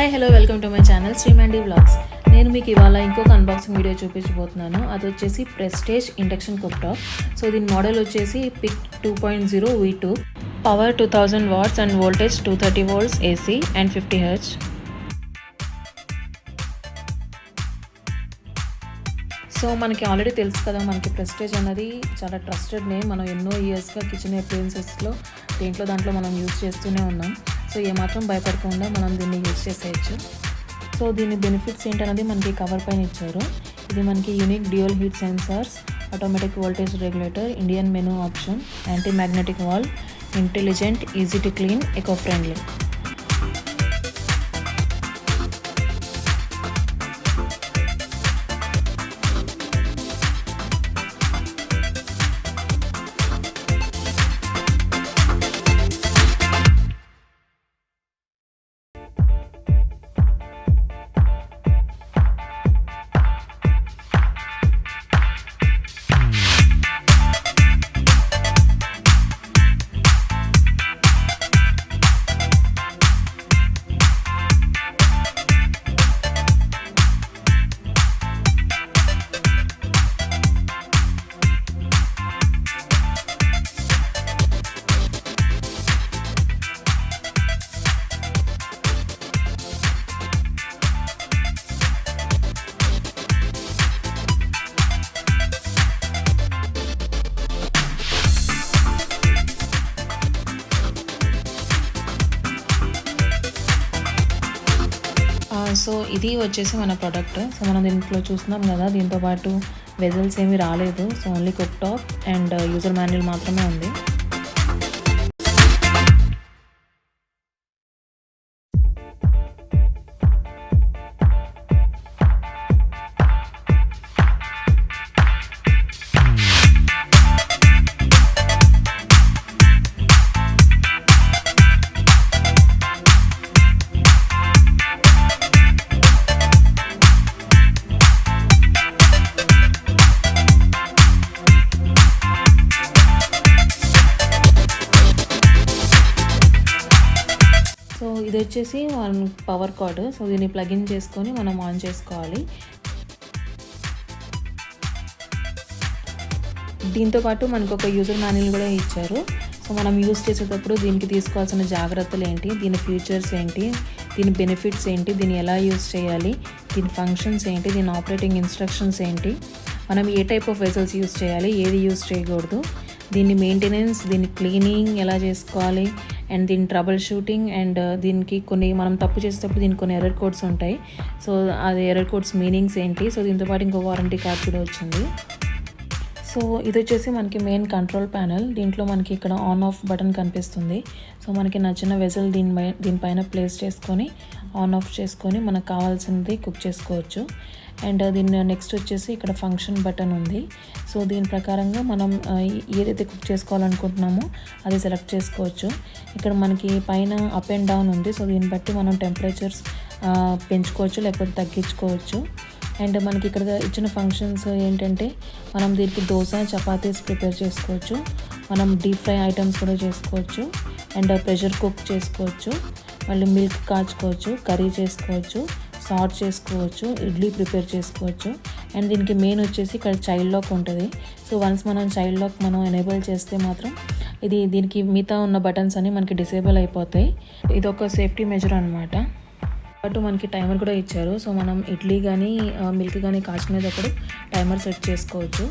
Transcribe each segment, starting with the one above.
Hi hello welcome to my channel Srimandi vlogs. నేను మీకు ఇవాళ ఇంకొక అన్బాక్సింగ్ వీడియో చూపించబోతున్నాను. అది వచ్చేసి ప్రెస్టేజ్ ఇండక్షన్ కుక్టాప్. సో దీని మోడల్ వచ్చేసి PIC 2.0 V2, power 2000 watts and voltage 230 volts AC and 50 Hz. So మనకి ఆల్రెడీ తెలుసు కదా, మనకి ప్రెస్టేజ్ అన్నది చాలా ట్రస్టెడ్ నేమ్. మనం ఎన్నో ఇయర్స్గా కిచెన్ అప్లయన్సెస్లో దాంట్లో మనం యూజ్ చేస్తూనే ఉన్నాం. సో ఏమాత్రం భయపడకుండా మనం దీన్ని యూజ్ చేసేయచ్చు. సో దీని బెనిఫిట్స్ ఏంటనేది మనకి కవర్ పైన ఇచ్చారు. ఇది మనకి unique dual heat sensors, automatic voltage regulator, Indian menu option, anti magnetic wall, intelligent, easy to clean, eco friendly. So ఇది వచ్చేసి మన ప్రోడక్ట్. సో మనం దీంట్లో చూస్తున్నాం కదా, దీంతో పాటు వెజల్స్ ఏమీ రాలేదు. So only cook top and user manual మాత్రమే ఉంది. సో ఇది వచ్చేసి పవర్ కార్డ్. సో దీన్ని ప్లగిన్ చేసుకొని మనం ఆన్ చేసుకోవాలి. దీంతోపాటు మనకు ఒక యూజర్ మాన్యువల్ కూడా ఇచ్చారు. సో మనం యూజ్ చేసేటప్పుడు దీనికి తీసుకోవాల్సిన జాగ్రత్తలు ఏంటి, దీని ఫీచర్స్ ఏంటి, దీని బెనిఫిట్స్ ఏంటి, దీన్ని ఎలా యూజ్ చేయాలి, దీని ఫంక్షన్స్ ఏంటి, దీని ఆపరేటింగ్ ఇన్స్ట్రక్షన్స్ ఏంటి, మనం ఏ టైప్ ఆఫ్ వెజల్స్ యూజ్ చేయాలి, ఏది యూజ్ చేయకూడదు, దీని మెయింటెనెన్స్, దీని క్లీనింగ్ ఎలా చేసుకోవాలి, అండ్ దీని ట్రబుల్ షూటింగ్, అండ్ దీనికి కొన్ని మనం తప్పు చేసేటప్పుడు దీనికి కొన్ని ఎర్రర్ కోడ్స్ ఉంటాయి. సో అది ఎర్రర్ కోడ్స్ మీనింగ్స్ ఏంటి. సో దీంతోపాటు ఇంకో వారంటీ కార్డ్ కూడా వచ్చింది. సో ఇది వచ్చేసి మనకి మెయిన్ కంట్రోల్ ప్యానెల్. దీంట్లో మనకి ఇక్కడ ఆన్ ఆఫ్ బటన్ కనిపిస్తుంది. సో మనకి నచ్చిన వెజల్ దీనిపైన ప్లేస్ చేసుకొని ఆన్ ఆఫ్ చేసుకొని మనకు కావాల్సింది కుక్ చేసుకోవచ్చు. అండ్ దీన్ని నెక్స్ట్ వచ్చేసి ఇక్కడ ఫంక్షన్ బటన్ ఉంది. సో దీని ప్రకారంగా మనం ఏదైతే కుక్ చేసుకోవాలనుకుంటున్నామో అది సెలెక్ట్ చేసుకోవచ్చు. ఇక్కడ మనకి పైన అప్ అండ్ డౌన్ ఉంది. సో దీన్ని బట్టి మనం టెంపరేచర్స్ పెంచుకోవచ్చు లేకపోతే తగ్గించుకోవచ్చు. అండ్ మనకి ఇక్కడ ఇచ్చిన ఫంక్షన్స్ ఏంటంటే, మనం దీనికి దోశ, చపాతీస్ ప్రిపేర్ చేసుకోవచ్చు, మనం డీప్ ఫ్రై ఐటమ్స్ కూడా చేసుకోవచ్చు, అండ్ ప్రెషర్ కుక్ చేసుకోవచ్చు, మళ్ళీ మిల్క్ కాచుకోవచ్చు, కర్రీ చేసుకోవచ్చు, సాట్ చేసుకోవచ్చు, ఇడ్లీ ప్రిపేర్ చేసుకోవచ్చు. అండ్ దీనికి మెయిన్ వచ్చేసి ఇక్కడ చైల్డ్ లాక్ ఉంటుంది. సో వన్స్ మనం చైల్డ్ లాక్ ఎనేబుల్ చేస్తే మాత్రం దీనికి మిగతా ఉన్న బటన్స్ అన్నీ మనకి డిసేబుల్ అయిపోతాయి. ఇది ఒక సేఫ్టీ మెజర్ అనమాట. బట్ మనకి టైమర్ కూడా ఇచ్చారు. సో మనం ఇడ్లీ కానీ మిల్క్ కానీ కాచుకునేటప్పుడు టైమర్ సెట్ చేసుకోవచ్చు.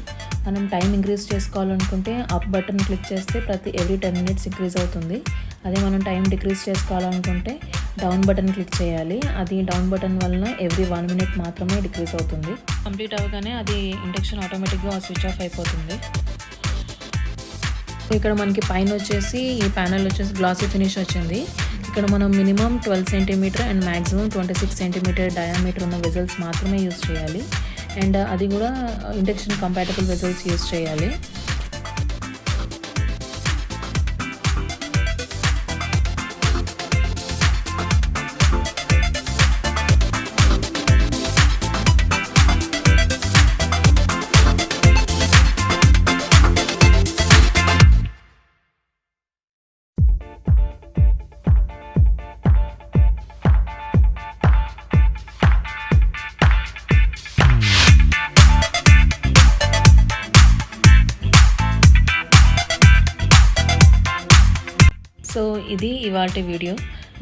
మనం టైం ఇంక్రీజ్ చేసుకోవాలనుకుంటే అప్ బటన్ క్లిక్ చేస్తే ఎవ్రీ 10 minutes ఇంక్రీజ్ అవుతుంది. అదే మనం టైం డిక్రీజ్ చేసుకోవాలనుకుంటే డౌన్ బటన్ క్లిక్ చేయాలి. అది డౌన్ బటన్ వలన ఎవ్రీ 1 minute మాత్రమే డిక్రీజ్ అవుతుంది. కంప్లీట్ అవ్వగానే అది ఇండక్షన్ ఆటోమేటిక్గా స్విచ్ ఆఫ్ అయిపోతుంది. ఇక్కడ మనకి పైన వచ్చేసి ఈ ప్యానెల్ వచ్చేసి గ్లాసీ ఫినిష్ వచ్చింది. ఇక్కడ మనం minimum 12 cm and maximum 26 cm diameter ఉన్న వెజల్స్ మాత్రమే యూజ్ చేయాలి. అండ్ అది కూడా ఇండక్షన్ కంపాటబుల్ వెజల్స్ యూజ్ చేయాలి. సో ఇది ఇవాల్టి వీడియో.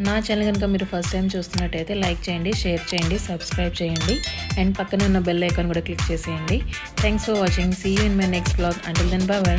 నా ఛానల్ కనుక మీరు ఫస్ట్ టైం చూస్తున్నట్టయితే లైక్ చేయండి, షేర్ చేయండి, సబ్స్క్రైబ్ చేయండి అండ్ పక్కనే ఉన్న బెల్ ఐకాన్ కూడా క్లిక్ చేసేయండి. Thanks for watching. See you in my next vlog. Until then bye by.